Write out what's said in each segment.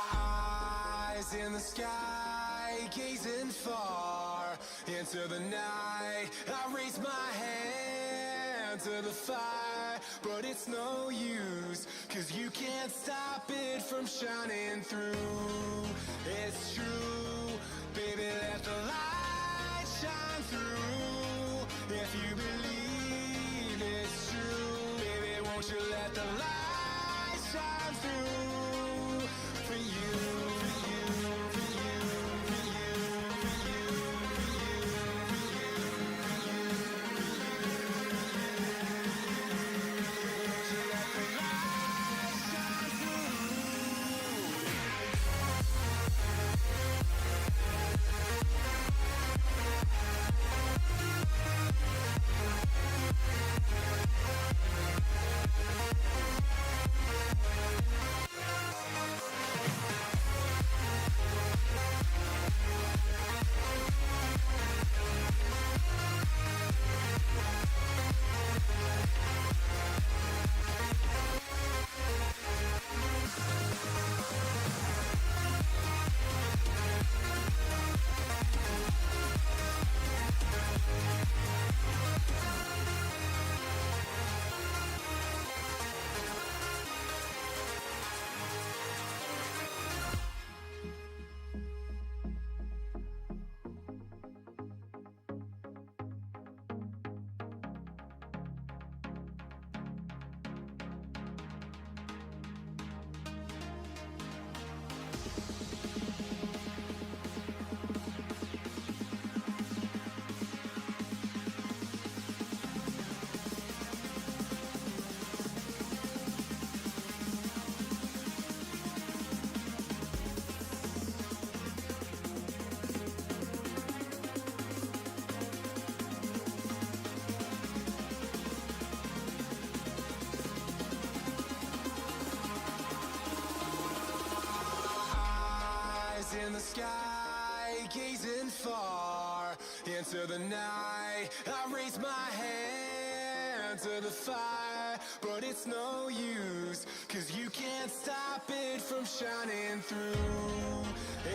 Eyes in the sky, gazing far into the night. I raise my hand to the fire, but it's no use, 'cause you can't stop it from shining through. It's true, baby, let the light shine through. If you believe it's true, baby, won't you let the light shine through for you, for you, for you, for you, for you, for you, for you, for you, won't you let the light shine through? far into the night. I raise my hand to the fire, but it's no use, 'cause you can't stop it from shining through.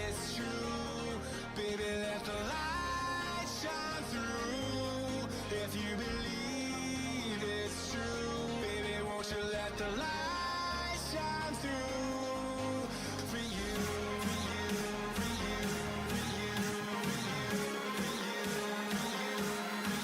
It's true, baby, let the light shine through. If you believe it's true, baby, won't you let the light shine through for you, for you, for you, for you, for you, for you,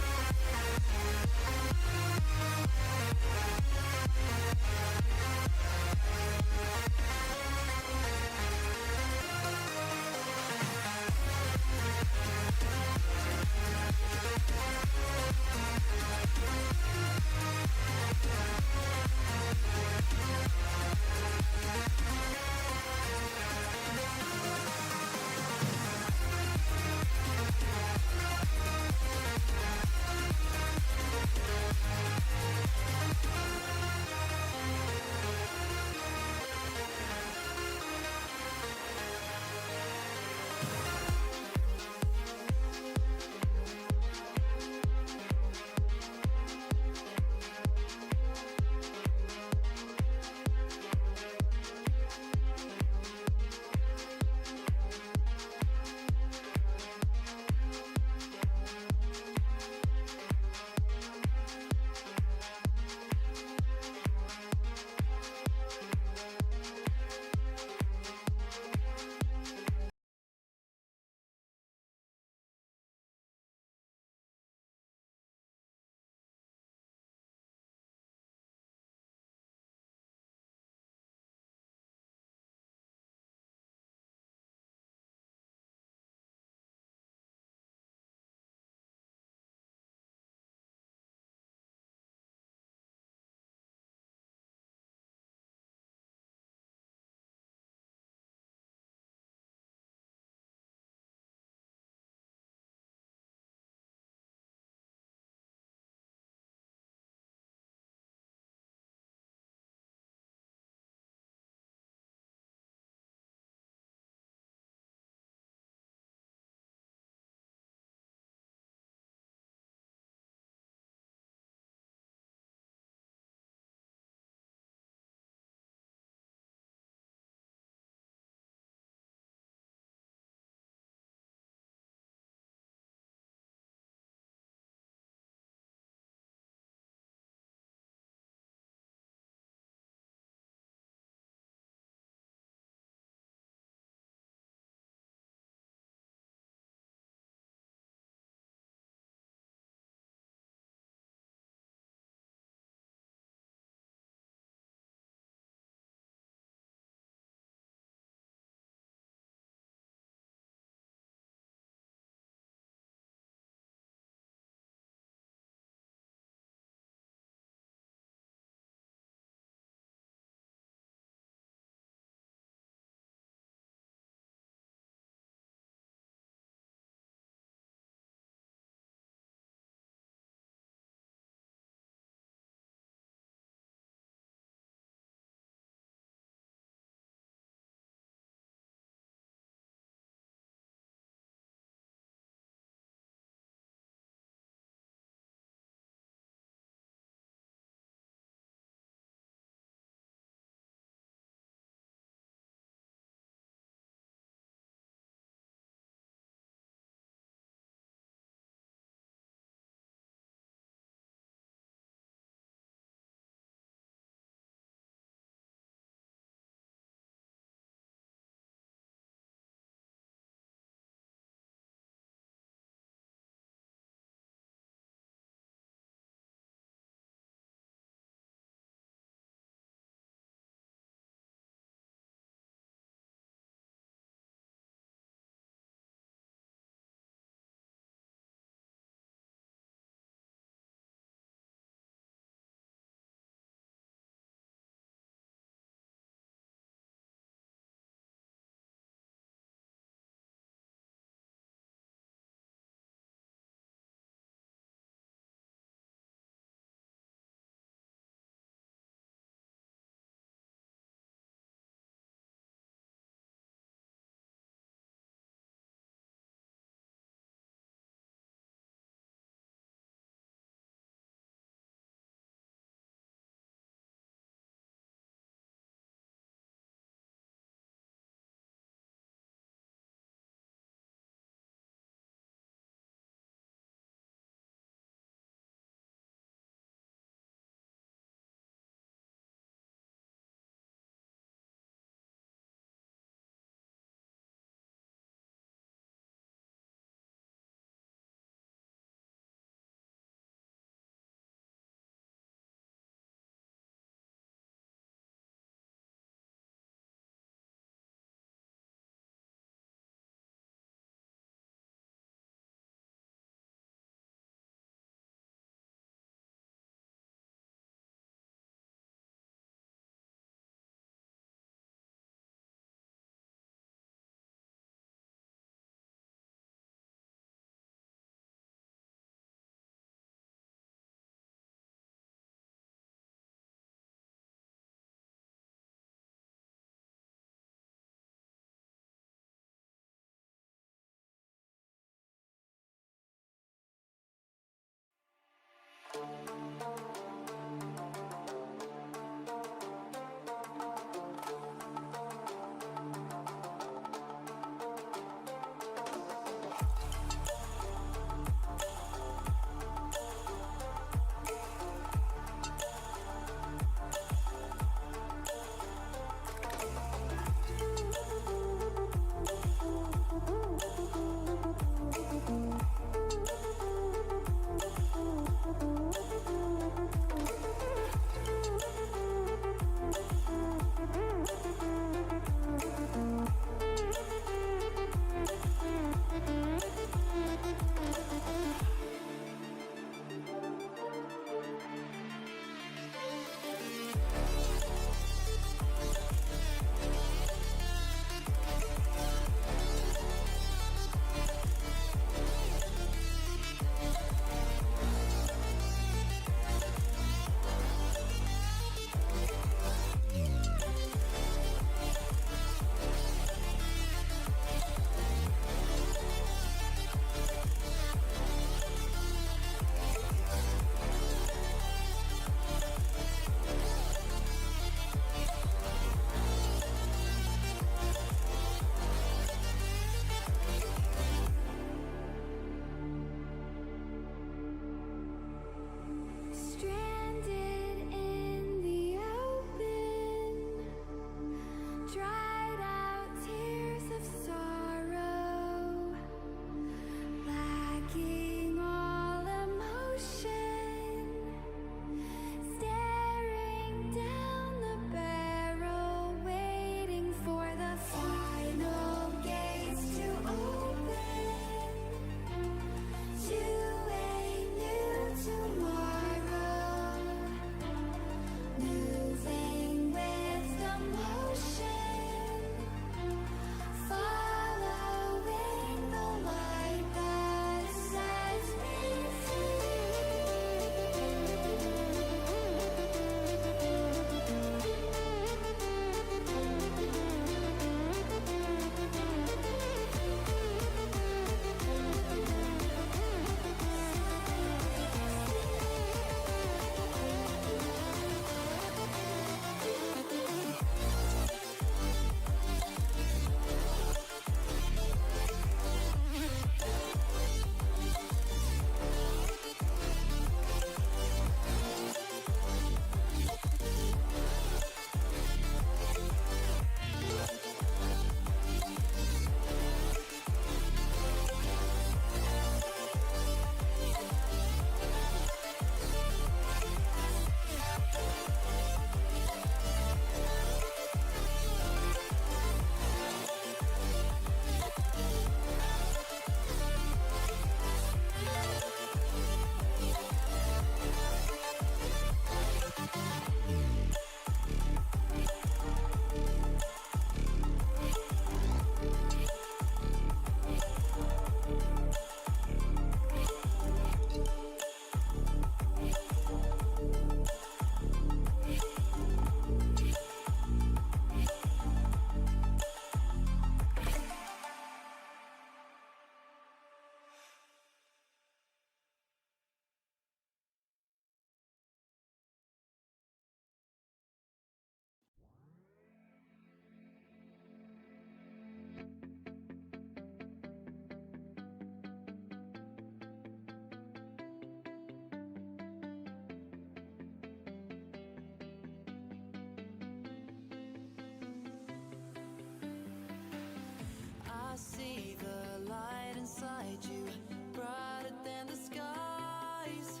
beside you, brighter than the skies.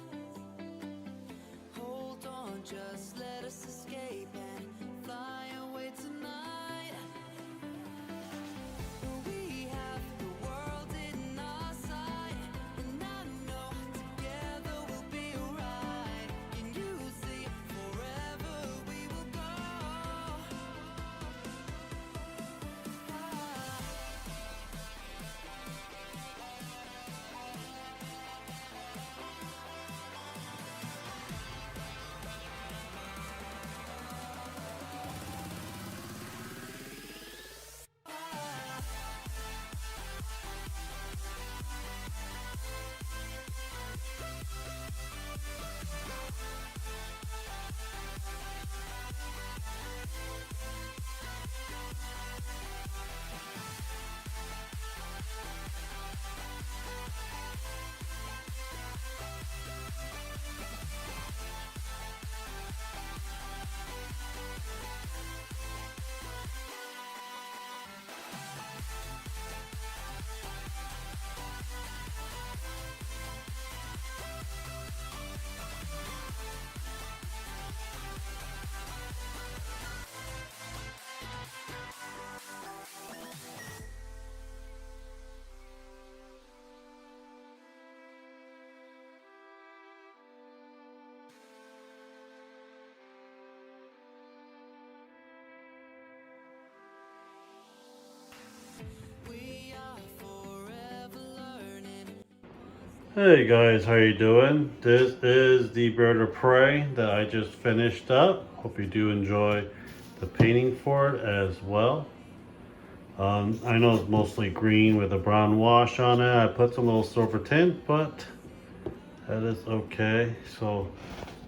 Hold on, just let us escape and fly away tonight. We have the world in our sight, and I know together we'll be alright. Can you see forever we will go? We are forever learning. Hey guys, how you doing? This is the Bird of Prey that I just finished up. Hope you do enjoy the painting for it as well. I know it's mostly green with a brown wash on it. I put some little silver tint, but that is okay. So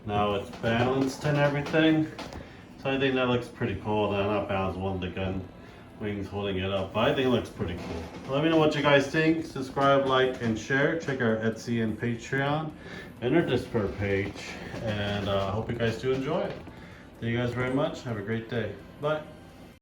now it's balanced and everything. So I think that looks pretty cool. Then not balanced, one of the gun wings holding it up. But I think it looks pretty cool. Let me know what you guys think. Subscribe, like, and share. Check our Etsy and Patreon and our Discord page. And I hope you guys do enjoy it. Thank you guys very much. Have a great day. Bye.